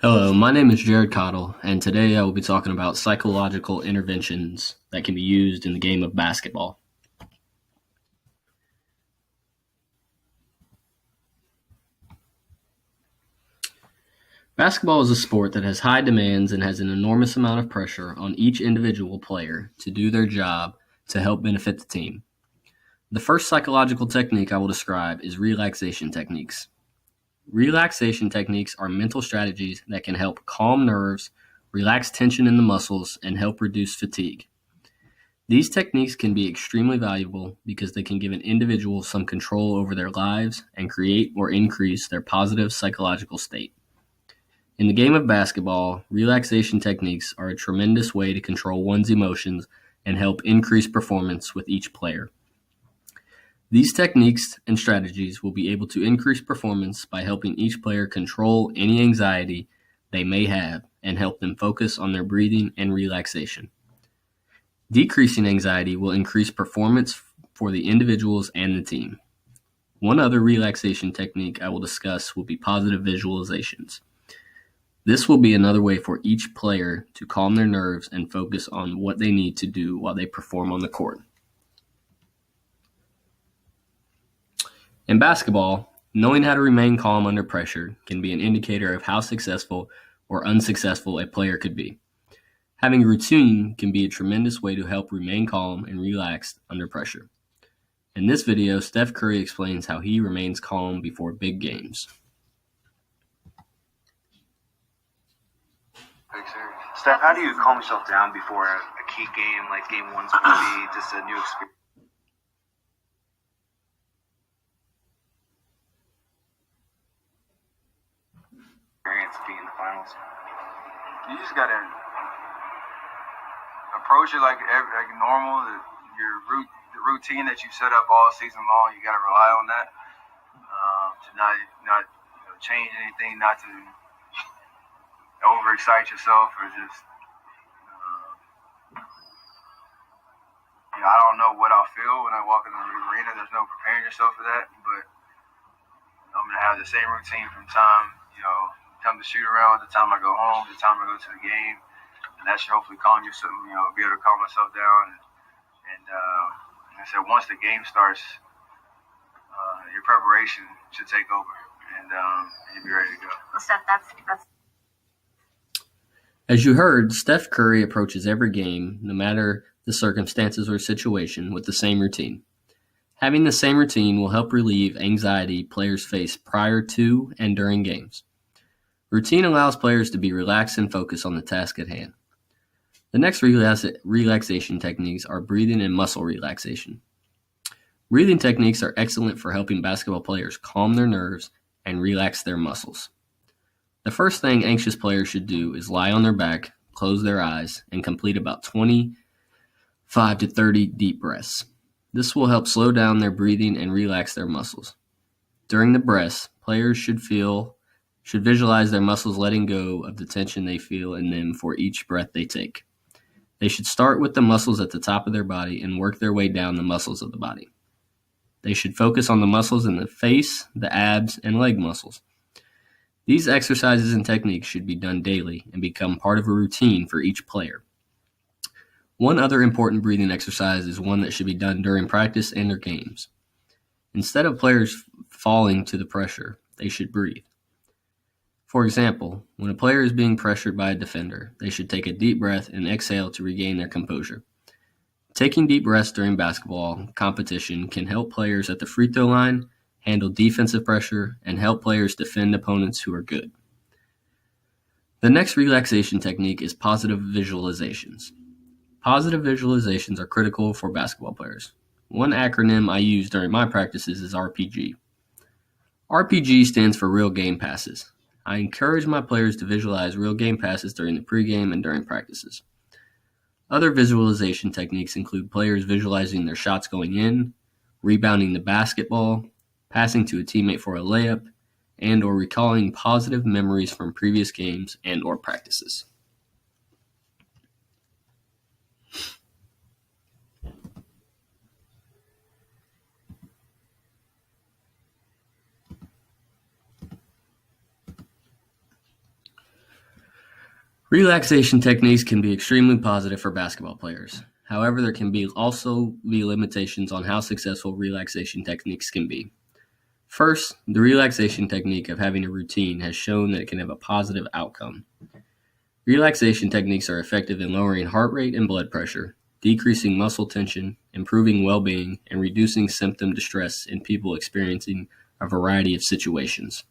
Hello, my name is Jared Cottle, and today I will be talking about psychological interventions that can be used in the game of basketball. Basketball is a sport that has high demands and has an enormous amount of pressure on each individual player to do their job to help benefit the team. The first psychological technique I will describe is relaxation techniques. Relaxation techniques are mental strategies that can help calm nerves, relax tension in the muscles, and help reduce fatigue. These techniques can be extremely valuable because they can give an individual some control over their lives and create or increase their positive psychological state. In the game of basketball, relaxation techniques are a tremendous way to control one's emotions and help increase performance with each player. These techniques and strategies will be able to increase performance by helping each player control any anxiety they may have and help them focus on their breathing and relaxation. Decreasing anxiety will increase performance for the individuals and the team. One other relaxation technique I will discuss will be positive visualizations. This will be another way for each player to calm their nerves and focus on what they need to do while they perform on the court. In basketball, knowing how to remain calm under pressure can be an indicator of how successful or unsuccessful a player could be. Having a routine can be a tremendous way to help remain calm and relaxed under pressure. In this video, Steph Curry explains how he remains calm before big games. Steph, how do you calm yourself down before a key game like game one's going to be just a new experience being in the finals? You just gotta approach it like normal. The routine that you set up all season long, you gotta rely on that to not change anything, not to overexcite yourself or just. I don't know what I'll feel when I walk in the arena. There's no preparing yourself for that, but I'm gonna have the same routine from time to shoot around, the time I go home, the time I go to the game, and that should hopefully calm you some, be able to calm myself down. And like I said, once the game starts, your preparation should take over, and you'll be ready to go. Well, Steph, that's As you heard, Steph Curry approaches every game, no matter the circumstances or situation, with the same routine. Having the same routine will help relieve anxiety players face prior to and during games. Routine allows players to be relaxed and focus on the task at hand. The next relaxation techniques are breathing and muscle relaxation. Breathing techniques are excellent for helping basketball players calm their nerves and relax their muscles. The first thing anxious players should do is lie on their back, close their eyes, and complete about 25 to 30 deep breaths. This will help slow down their breathing and relax their muscles. During the breaths, players should visualize their muscles letting go of the tension they feel in them for each breath they take. They should start with the muscles at the top of their body and work their way down the muscles of the body. They should focus on the muscles in the face, the abs, and leg muscles. These exercises and techniques should be done daily and become part of a routine for each player. One other important breathing exercise is one that should be done during practice and their games. Instead of players falling to the pressure, they should breathe. For example, when a player is being pressured by a defender, they should take a deep breath and exhale to regain their composure. Taking deep breaths during basketball competition can help players at the free throw line handle defensive pressure and help players defend opponents who are good. The next relaxation technique is positive visualizations. Positive visualizations are critical for basketball players. One acronym I use during my practices is RPG. RPG stands for Real Game Passes. I encourage my players to visualize real game passes during the pregame and during practices. Other visualization techniques include players visualizing their shots going in, rebounding the basketball, passing to a teammate for a layup, and or recalling positive memories from previous games and or practices. Relaxation techniques can be extremely positive for basketball players. However, there can also be limitations on how successful relaxation techniques can be. First, the relaxation technique of having a routine has shown that it can have a positive outcome. Relaxation techniques are effective in lowering heart rate and blood pressure, decreasing muscle tension, improving well-being, and reducing symptom distress in people experiencing a variety of situations.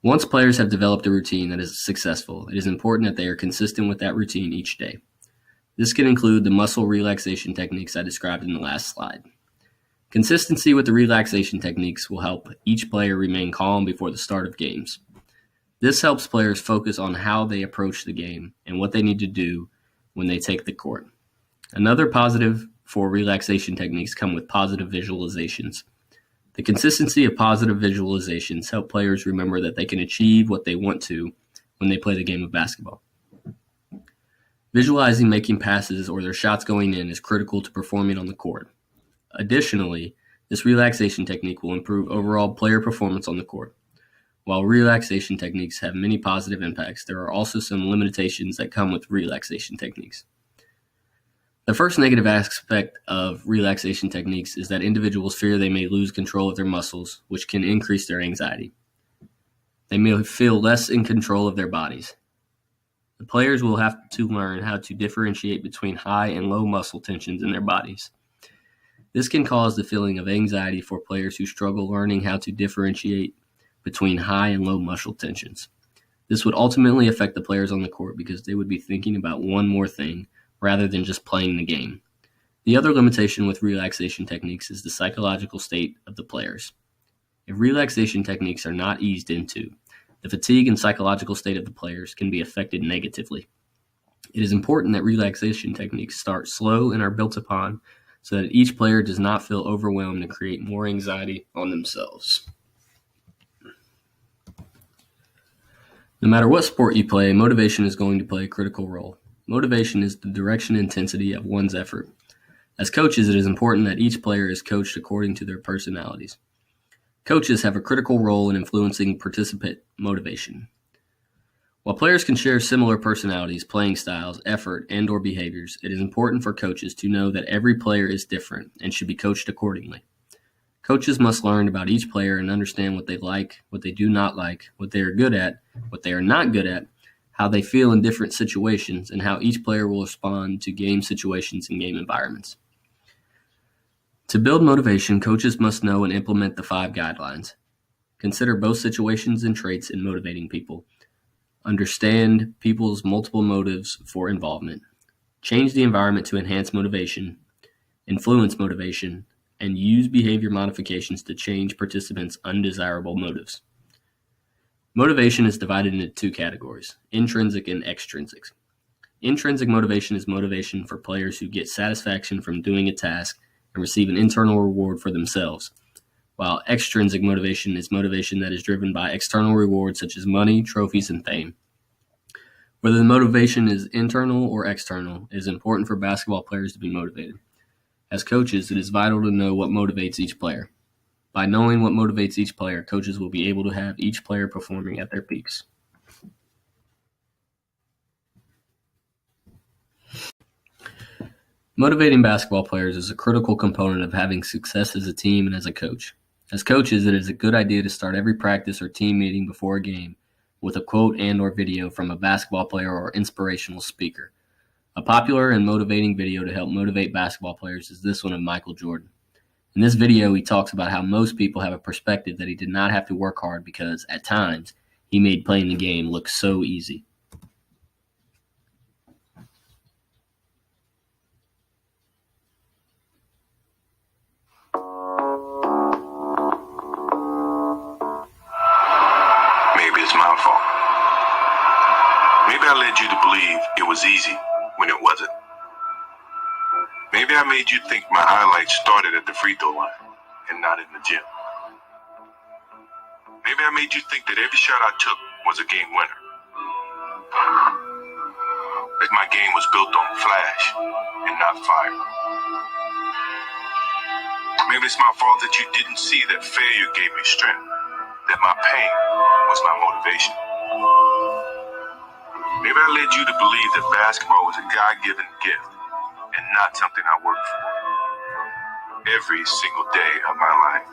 Once players have developed a routine that is successful, it is important that they are consistent with that routine each day. This can include the muscle relaxation techniques I described in the last slide. Consistency with the relaxation techniques will help each player remain calm before the start of games. This helps players focus on how they approach the game and what they need to do when they take the court. Another positive for relaxation techniques come with positive visualizations. The consistency of positive visualizations help players remember that they can achieve what they want to when they play the game of basketball. Visualizing making passes or their shots going in is critical to performing on the court. Additionally, this relaxation technique will improve overall player performance on the court. While relaxation techniques have many positive impacts, there are also some limitations that come with relaxation techniques. The first negative aspect of relaxation techniques is that individuals fear they may lose control of their muscles, which can increase their anxiety. They may feel less in control of their bodies. The players will have to learn how to differentiate between high and low muscle tensions in their bodies. This can cause the feeling of anxiety for players who struggle learning how to differentiate between high and low muscle tensions. This would ultimately affect the players on the court because they would be thinking about one more thing rather than just playing the game. The other limitation with relaxation techniques is the psychological state of the players. If relaxation techniques are not eased into, the fatigue and psychological state of the players can be affected negatively. It is important that relaxation techniques start slow and are built upon so that each player does not feel overwhelmed and create more anxiety on themselves. No matter what sport you play, motivation is going to play a critical role. Motivation is the direction and intensity of one's effort. As coaches, it is important that each player is coached according to their personalities. Coaches have a critical role in influencing participant motivation. While players can share similar personalities, playing styles, effort, and/or behaviors, it is important for coaches to know that every player is different and should be coached accordingly. Coaches must learn about each player and understand what they like, what they do not like, what they are good at, what they are not good at, how they feel in different situations, and how each player will respond to game situations and game environments. To build motivation, coaches must know and implement the 5 guidelines. Consider both situations and traits in motivating people. Understand people's multiple motives for involvement. Change the environment to enhance motivation. Influence motivation. And use behavior modifications to change participants' undesirable motives. Motivation is divided into 2 categories, intrinsic and extrinsic. Intrinsic motivation is motivation for players who get satisfaction from doing a task and receive an internal reward for themselves, while extrinsic motivation is motivation that is driven by external rewards such as money, trophies, and fame. Whether the motivation is internal or external, it is important for basketball players to be motivated. As coaches, it is vital to know what motivates each player. By knowing what motivates each player, coaches will be able to have each player performing at their peaks. Motivating basketball players is a critical component of having success as a team and as a coach. As coaches, it is a good idea to start every practice or team meeting before a game with a quote and/or video from a basketball player or inspirational speaker. A popular and motivating video to help motivate basketball players is this one of Michael Jordan. In this video, he talks about how most people have a perspective that he did not have to work hard because, at times, he made playing the game look so easy. Maybe it's my fault. Maybe I led you to believe it was easy when it wasn't. Maybe I made you think my highlights started at the free throw line and not in the gym. Maybe I made you think that every shot I took was a game winner. That my game was built on flash and not fire. Maybe it's my fault that you didn't see that failure gave me strength, that my pain was my motivation. Maybe Maybe I led you to believe that basketball was a God-given gift and not something I worked for every single day of my life.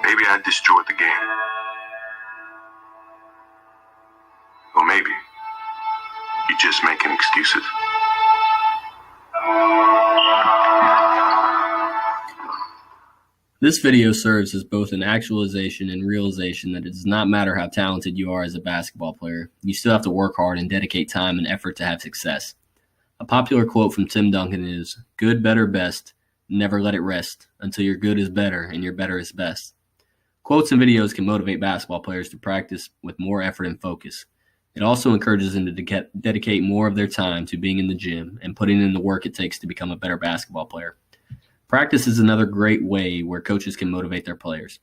Maybe I destroyed the game. Or maybe you're just making excuses. This video serves as both an actualization and realization that it does not matter how talented you are as a basketball player, you still have to work hard and dedicate time and effort to have success. A popular quote from Tim Duncan is, "Good, better, best. Never let it rest until your good is better and your better is best." Quotes and videos can motivate basketball players to practice with more effort and focus. It also encourages them to dedicate more of their time to being in the gym and putting in the work it takes to become a better basketball player. Practice is another great way where coaches can motivate their players.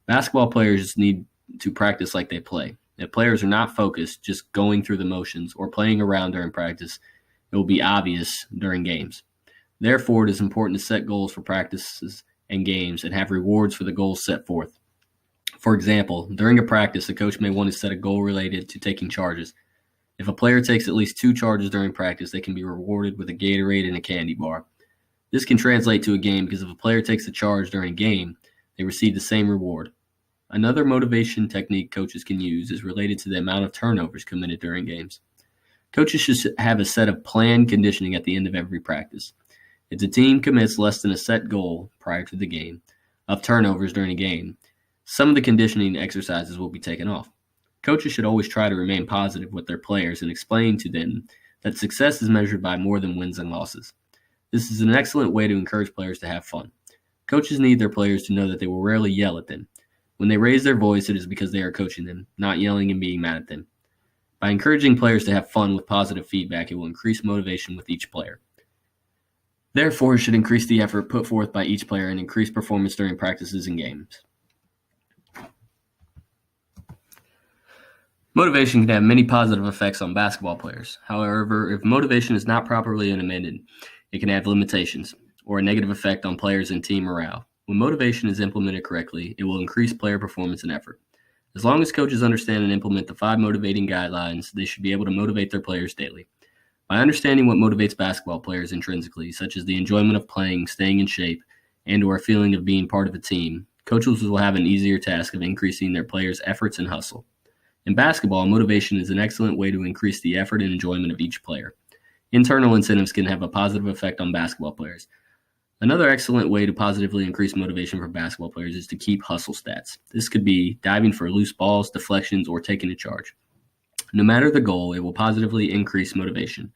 Basketball players need to practice like they play. If players are not focused, just going through the motions or playing around during practice, it will be obvious during games. Therefore, it is important to set goals for practices and games and have rewards for the goals set forth. For example, during a practice, a coach may want to set a goal related to taking charges. If a player takes at least 2 charges during practice, they can be rewarded with a Gatorade and a candy bar. This can translate to a game because if a player takes a charge during a game, they receive the same reward. Another motivation technique coaches can use is related to the amount of turnovers committed during games. Coaches should have a set of planned conditioning at the end of every practice. If the team commits less than a set goal prior to the game of turnovers during a game, some of the conditioning exercises will be taken off. Coaches should always try to remain positive with their players and explain to them that success is measured by more than wins and losses. This is an excellent way to encourage players to have fun. Coaches need their players to know that they will rarely yell at them. When they raise their voice, it is because they are coaching them, not yelling and being mad at them. By encouraging players to have fun with positive feedback, it will increase motivation with each player. Therefore, it should increase the effort put forth by each player and increase performance during practices and games. Motivation can have many positive effects on basketball players. However, if motivation is not properly implemented, it can have limitations or a negative effect on players and team morale. When motivation is implemented correctly, it will increase player performance and effort. As long as coaches understand and implement the 5 motivating guidelines, they should be able to motivate their players daily. By understanding what motivates basketball players intrinsically, such as the enjoyment of playing, staying in shape, and/or a feeling of being part of a team, coaches will have an easier task of increasing their players' efforts and hustle. In basketball, motivation is an excellent way to increase the effort and enjoyment of each player. Internal incentives can have a positive effect on basketball players. Another excellent way to positively increase motivation for basketball players is to keep hustle stats. This could be diving for loose balls, deflections, or taking a charge. No matter the goal, it will positively increase motivation.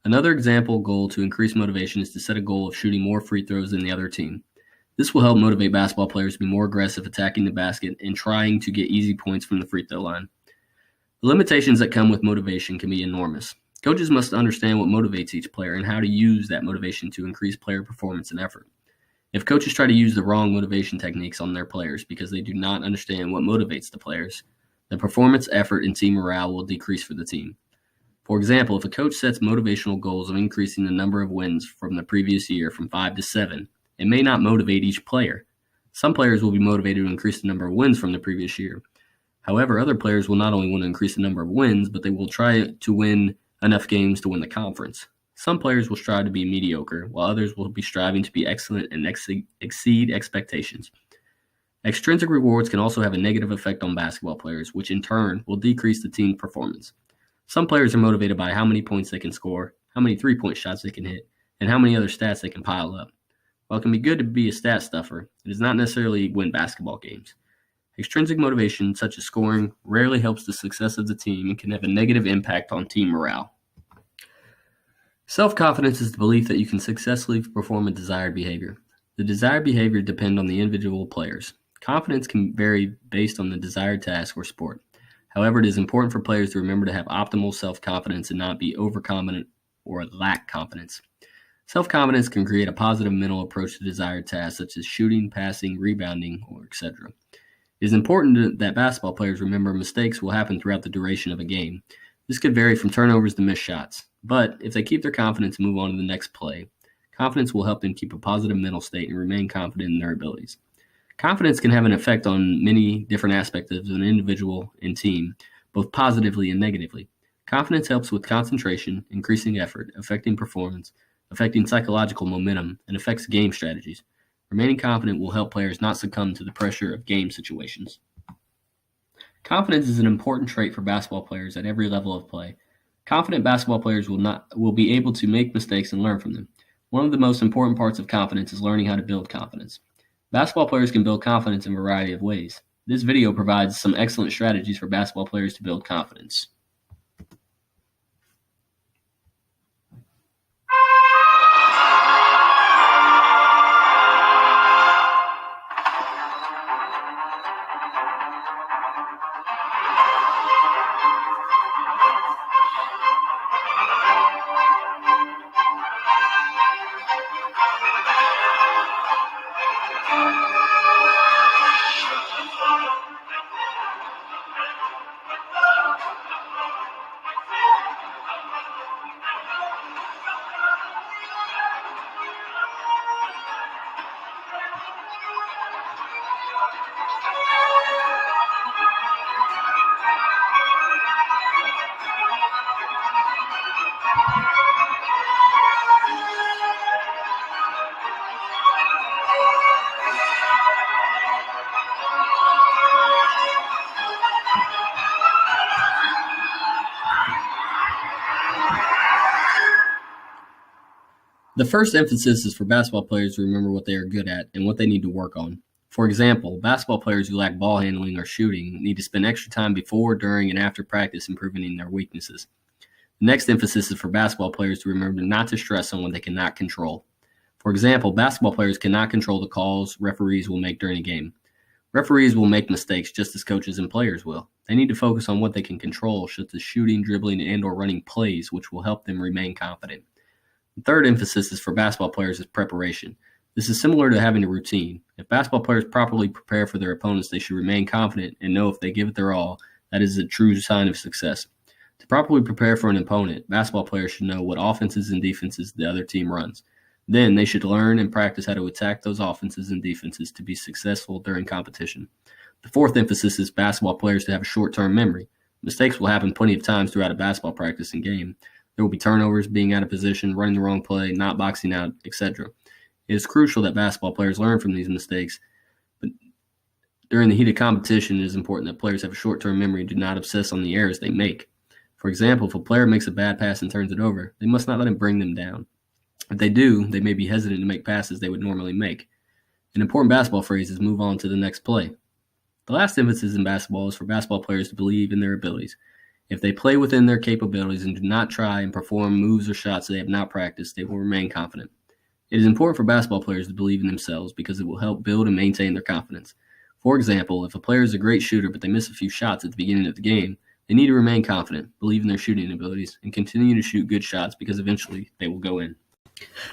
Another example goal to increase motivation is to set a goal of shooting more free throws than the other team. This will help motivate basketball players to be more aggressive attacking the basket and trying to get easy points from the free throw line. The limitations that come with motivation can be enormous. Coaches must understand what motivates each player and how to use that motivation to increase player performance and effort. If coaches try to use the wrong motivation techniques on their players because they do not understand what motivates the players, the performance, effort, and team morale will decrease for the team. For example, if a coach sets motivational goals of increasing the number of wins from the previous year from 5 to 7, it may not motivate each player. Some players will be motivated to increase the number of wins from the previous year. However, other players will not only want to increase the number of wins, but they will try to win enough games to win the conference. Some players will strive to be mediocre, while others will be striving to be excellent and exceed expectations. Extrinsic rewards can also have a negative effect on basketball players, which in turn will decrease the team performance. Some players are motivated by how many points they can score, how many three-point shots they can hit, and how many other stats they can pile up. While it can be good to be a stat stuffer, it does not necessarily win basketball games. Extrinsic motivation, such as scoring, rarely helps the success of the team and can have a negative impact on team morale. Self-confidence is the belief that you can successfully perform a desired behavior. The desired behavior depends on the individual players. Confidence can vary based on the desired task or sport. However, it is important for players to remember to have optimal self-confidence and not be overconfident or lack confidence. Self-confidence can create a positive mental approach to desired tasks such as shooting, passing, rebounding, or etc. It is important that basketball players remember mistakes will happen throughout the duration of a game. This could vary from turnovers to missed shots. But if they keep their confidence and move on to the next play, confidence will help them keep a positive mental state and remain confident in their abilities. Confidence can have an effect on many different aspects of an individual and team, both positively and negatively. Confidence helps with concentration, increasing effort, affecting performance, affecting psychological momentum, and affects game strategies. Remaining confident will help players not succumb to the pressure of game situations. Confidence is an important trait for basketball players at every level of play. Confident basketball players will be able to make mistakes and learn from them. One of the most important parts of confidence is learning how to build confidence. Basketball players can build confidence in a variety of ways. This video provides some excellent strategies for basketball players to build confidence. The first emphasis is for basketball players to remember what they are good at and what they need to work on. For example, basketball players who lack ball handling or shooting need to spend extra time before, during, and after practice improving their weaknesses. The next emphasis is for basketball players to remember not to stress on what they cannot control. For example, basketball players cannot control the calls referees will make during a game. Referees will make mistakes just as coaches and players will. They need to focus on what they can control, such as shooting, dribbling, and/or running plays, which will help them remain confident. The third emphasis is for basketball players is preparation. This is similar to having a routine. If basketball players properly prepare for their opponents, they should remain confident and know if they give it their all, that is a true sign of success. To properly prepare for an opponent, basketball players should know what offenses and defenses the other team runs. Then they should learn and practice how to attack those offenses and defenses to be successful during competition. The fourth emphasis is basketball players to have a short-term memory. Mistakes will happen plenty of times throughout a basketball practice and game. There will be turnovers, being out of position, running the wrong play, not boxing out, etc. It is crucial that basketball players learn from these mistakes, but during the heat of competition, it is important that players have a short-term memory and do not obsess on the errors they make. For example, if a player makes a bad pass and turns it over, they must not let it bring them down. If they do, they may be hesitant to make passes they would normally make. An important basketball phrase is move on to the next play. The last emphasis in basketball is for basketball players to believe in their abilities. If they play within their capabilities and do not try and perform moves or shots they have not practiced, they will remain confident. It is important for basketball players to believe in themselves because it will help build and maintain their confidence. For example, if a player is a great shooter but they miss a few shots at the beginning of the game, they need to remain confident, believe in their shooting abilities, and continue to shoot good shots because eventually they will go in.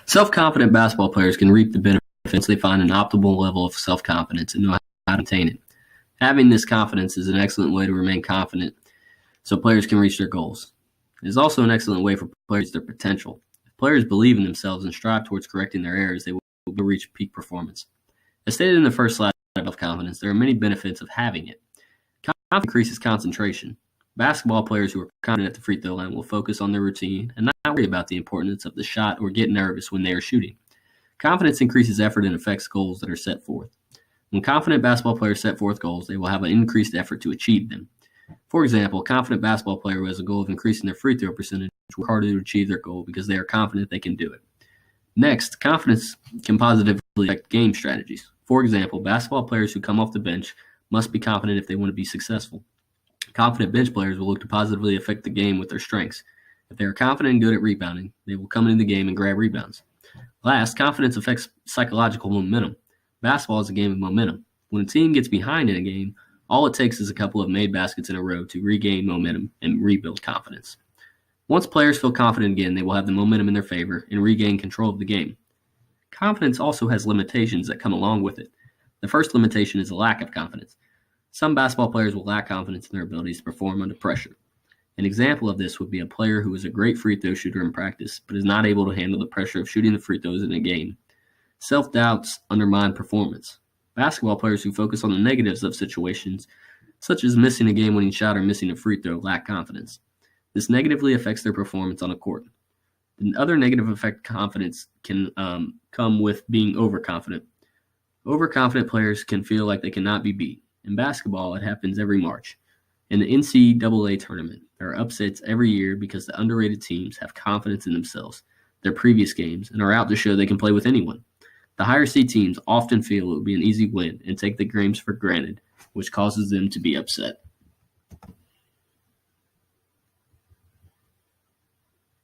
Self-confident basketball players can reap the benefits once they find an optimal level of self-confidence and know how to attain it. Having this confidence is an excellent way to remain confident so players can reach their goals. It is also an excellent way for players to reach their potential. If players believe in themselves and strive towards correcting their errors, they will reach peak performance. As stated in the first slide of self-confidence, there are many benefits of having it. Confidence increases concentration. Basketball players who are confident at the free throw line will focus on their routine and not worry about the importance of the shot or get nervous when they are shooting. Confidence increases effort and affects goals that are set forth. When confident basketball players set forth goals, they will have an increased effort to achieve them. For example, a confident basketball player who has a goal of increasing their free throw percentage will work harder to achieve their goal because they are confident they can do it. Next, confidence can positively affect game strategies. For example, basketball players who come off the bench must be confident if they want to be successful. Confident bench players will look to positively affect the game with their strengths. If they are confident and good at rebounding, they will come into the game and grab rebounds. Last, confidence affects psychological momentum. Basketball is a game of momentum. When a team gets behind in a game, all it takes is a couple of made baskets in a row to regain momentum and rebuild confidence. Once players feel confident again, they will have the momentum in their favor and regain control of the game. Confidence also has limitations that come along with it. The first limitation is a lack of confidence. Some basketball players will lack confidence in their abilities to perform under pressure. An example of this would be a player who is a great free throw shooter in practice, but is not able to handle the pressure of shooting the free throws in a game. Self-doubts undermine performance. Basketball players who focus on the negatives of situations, such as missing a game-winning shot or missing a free throw, lack confidence. This negatively affects their performance on a court. The other negative effect confidence can come with being overconfident. Overconfident players can feel like they cannot be beat. In basketball, it happens every March. In the NCAA tournament, there are upsets every year because the underrated teams have confidence in themselves, their previous games, and are out to show they can play with anyone. The higher seed teams often feel it will be an easy win and take the games for granted, which causes them to be upset.